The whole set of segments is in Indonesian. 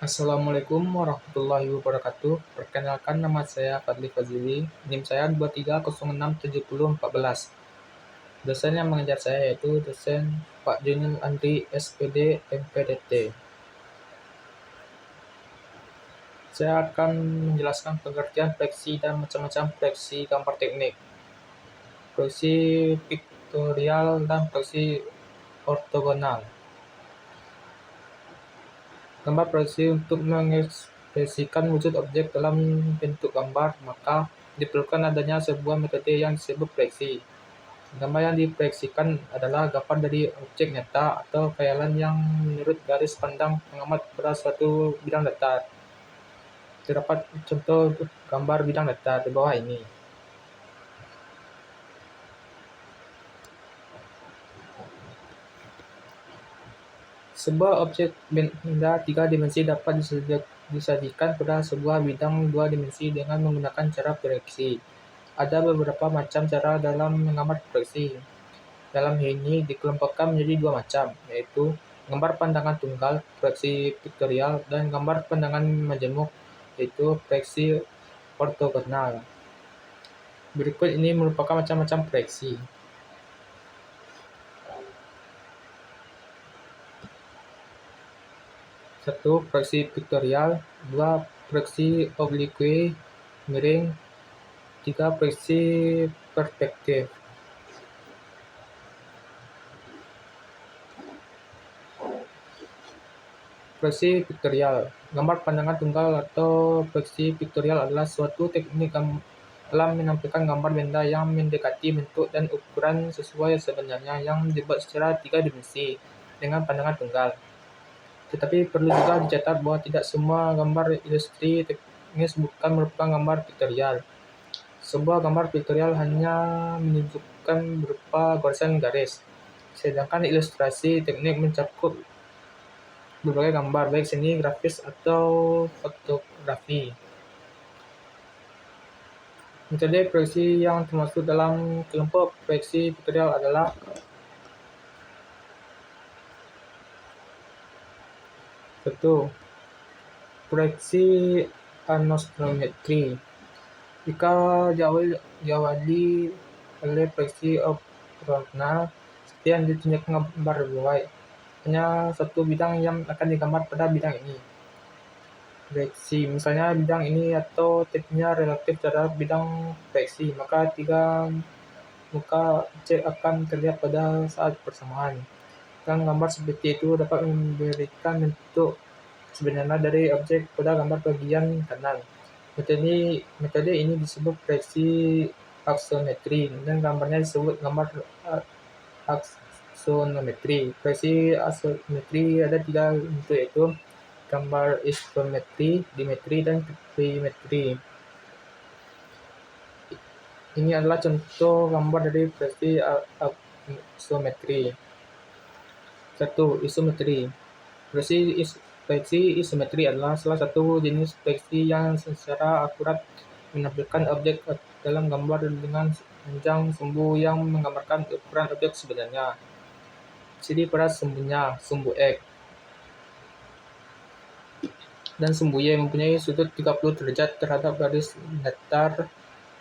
Assalamualaikum warahmatullahi wabarakatuh. Perkenalkan, nama saya Fadli Fazili. NIM saya 23067014. Dosen yang mengajar saya yaitu dosen Pak Junil Andri SPD MPDT. Saya akan menjelaskan pengertian fleksi dan macam-macam fleksi gambar teknik, fleksi piktorial dan fleksi ortogonal. Gambar fleksi untuk mengekspresikan wujud objek dalam bentuk gambar, maka diperlukan adanya sebuah metode yang disebut fleksi. Gambar yang difleksikan adalah gambar dari objek nyata atau khayalan yang menurut garis pandang pengamat pada suatu bidang datar. Terdapat contoh gambar bidang datar di bawah ini. Sebuah objek benda tiga dimensi dapat disajikan pada sebuah bidang dua dimensi dengan menggunakan cara fleksi. Ada beberapa macam cara dalam menggambar fleksi. Dalam hal ini dikelompokkan menjadi dua macam, yaitu gambar pandangan tunggal, fleksi piktorial, dan gambar pandangan majemuk, yaitu fleksi ortogonal. Berikut ini merupakan macam-macam fleksi. 1. Fleksi piktorial. 2. Fleksi oblique miring. 3. Fleksi perspektif. Fleksi piktorial. Gambar pandangan tunggal atau fleksi piktorial adalah suatu teknik dalam menampilkan gambar benda yang mendekati bentuk dan ukuran sesuai sebenarnya yang dibuat secara tiga dimensi dengan pandangan tunggal. Tetapi perlu juga dicatat bahwa tidak semua gambar ilustrasi teknis bukan merupakan gambar piktorial. Sebuah gambar piktorial hanya menunjukkan berupa goresan garis, sedangkan ilustrasi teknik mencakup berbagai gambar, baik seni, grafis, atau fotografi. Metode fleksi yang termasuk dalam kelompok fleksi piktorial adalah 1. Fleksi anostrometri. Jika diawali oleh fleksi ortogonal, seperti yang ditunjukkan gambar di bawah, hanya satu bidang yang akan digambar pada bidang ini. Fleksi, misalnya bidang ini atau tipenya relatif terhadap bidang fleksi, maka tiga muka objek akan terlihat pada saat bersamaan. Dan gambar seperti itu dapat memberikan bentuk sebenarnya dari objek pada gambar bagian kanan. Metode ini disebut fleksi aksonometri dan gambarnya disebut gambar aksonometri. Fleksi aksonometri ada tiga bentuk, yaitu gambar isometri, dimetri, dan trimetri. Ini adalah contoh gambar dari fleksi aksonometri. 1. Isometri. Fleksi isometri adalah salah satu jenis fleksi yang secara akurat menampilkan objek dalam gambar dengan panjang sumbu yang menggambarkan ukuran objek sebenarnya. Ciri pada sumbunya, sumbu X dan sumbu Y mempunyai sudut 30 derajat terhadap garis datar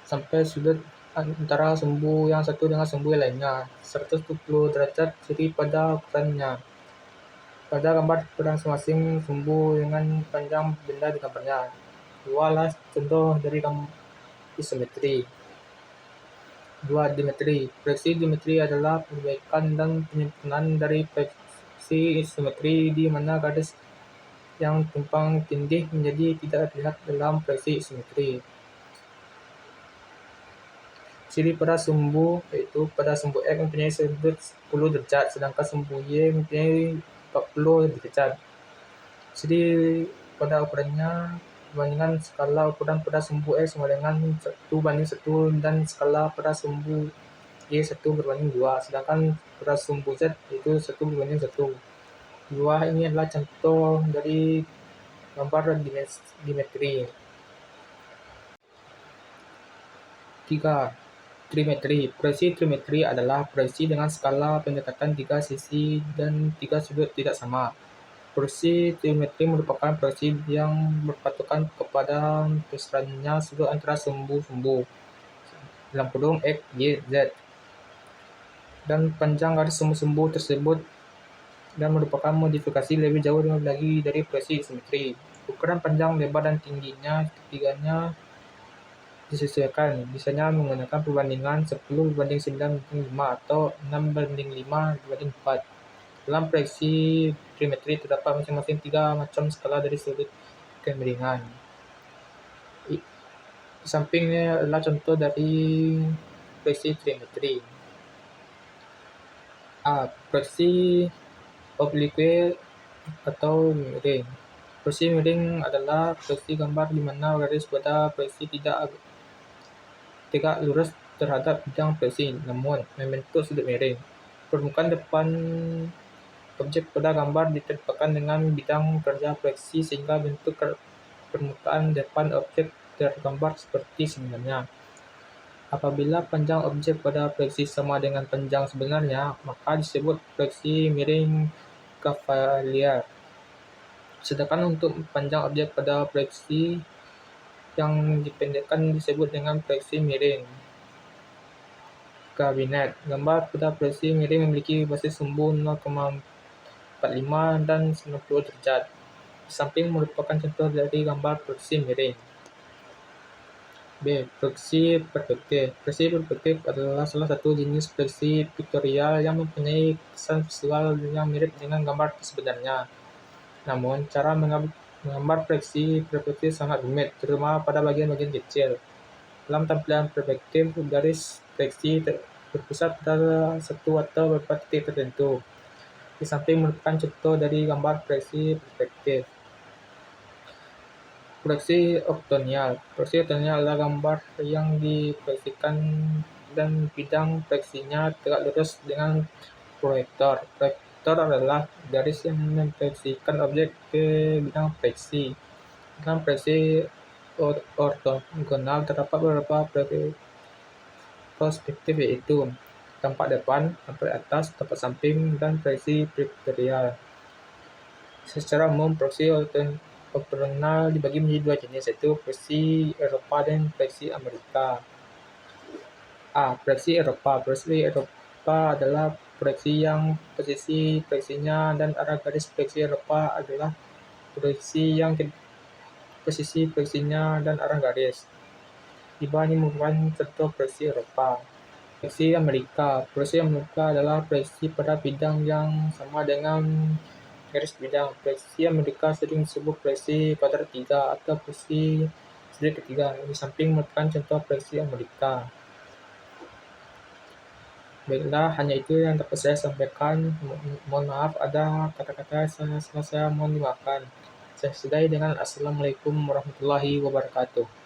sampai sudut antara sumbu yang satu dengan sumbu lainnya, 170 derajat. Ciri pada ukurannya. Pada gambar pada masing-masing sumbu dengan panjang benda di gambarnya. 2 adalah contoh dari isometri. 2. Dimetri. Fleksi dimetri adalah perbaikan dan penyempurnaan dari fleksi isometri di mana garis yang tumpang tindih menjadi tidak terlihat dalam fleksi isometri. Ciri pada sumbu, yaitu pada sumbu X mempunyai sudut 10 derajat, sedangkan sumbu Y mempunyai 40 derajat. Ciri pada ukurannya, perbandingan skala ukuran pada sumbu X sama dengan 1:1 dan skala pada sumbu Y 1:2, sedangkan pada sumbu Z itu 1:1. Dua ini adalah contoh dari gambar dimetri. 3. Trimetri. Fleksi trimetri adalah fleksi dengan skala pendekatan tiga sisi dan tiga sudut tidak sama. Proyeksi trigonometri merupakan proyeksi yang berpatokan kepada besarannya sudut antara sumbu-sumbu dalam kurung X, Y, Z dan panjang garis sumbu-sumbu tersebut dan merupakan modifikasi lebih jauh lagi dari proyeksi simetri. Ukuran panjang, lebar, dan tingginya ketiganya disesuaikan, biasanya menggunakan perbandingan 10:9:5 atau 6:5:4. Dalam proyeksi trigonometri terdapat masing-masing 3 macam skala dari sudut kemiringan. Di sampingnya adalah contoh dari proyeksi trigonometri. Proyeksi oblique atau miring. Proyeksi miring adalah proyeksi gambar di mana garis pada proyeksi tidak lurus terhadap bidang proyeksi, namun membentuk sudut miring. Permukaan depan objek pada gambar ditempatkan dengan bidang kerja proyeksi sehingga bentuk permukaan depan objek tergambar seperti sebenarnya. Apabila panjang objek pada proyeksi sama dengan panjang sebenarnya, maka disebut proyeksi miring Cavalier. Sedangkan untuk panjang objek pada proyeksi yang dipendekkan disebut dengan proyeksi miring Cabinet. Gambar pada proyeksi miring memiliki basis sumbu 0,45 dan 90 derajat. Di samping merupakan contoh dari gambar proyeksi miring. B. Proyeksi perspektif. Proyeksi perspektif adalah salah satu jenis proyeksi piktorial yang mempunyai kesan visual yang mirip dengan gambar sebenarnya. Namun, cara menggambar proyeksi perspektif sangat rumit, terutama pada bagian-bagian kecil. Dalam tampilan perspektif, garis proyeksi berpusat pada satu atau beberapa titik tertentu. Di samping merupakan contoh dari gambar proyeksi perspektif. Proyeksi ortogonal. Proyeksi ortogonal adalah gambar yang diproyeksikan dan bidang proyeksinya tegak lurus dengan proyektor. Proyektor adalah garis yang memproyeksikan objek ke bidang proyeksi. Dalam proyeksi ortogonal terdapat beberapa perspektif, yaitu tampak depan, tampak atas, tampak samping, dan proyeksi piktorial. Secara umum, proyeksi ortogonal dibagi menjadi dua jenis, yaitu proyeksi Eropa dan proyeksi Amerika. Proyeksi Eropa. Proyeksi Eropa adalah proyeksi yang posisi proyeksinya dan arah garis proyeksi Eropa adalah proyeksi yang posisi proyeksinya dan arah garis. Di bawah ini merupakan contoh proyeksi Eropa. Proyeksi Amerika. Proyeksi Amerika adalah proyeksi pada bidang yang sama dengan garis bidang. Proyeksi Amerika sering disebut proyeksi kuadrat 3 atau proyeksi sudut ketiga. Di samping merupakan contoh proyeksi Amerika. Baiklah, hanya itu yang dapat saya sampaikan. Mohon maaf ada kata-kata saya mohon dimaafkan. Saya sudahi dengan Assalamualaikum warahmatullahi wabarakatuh.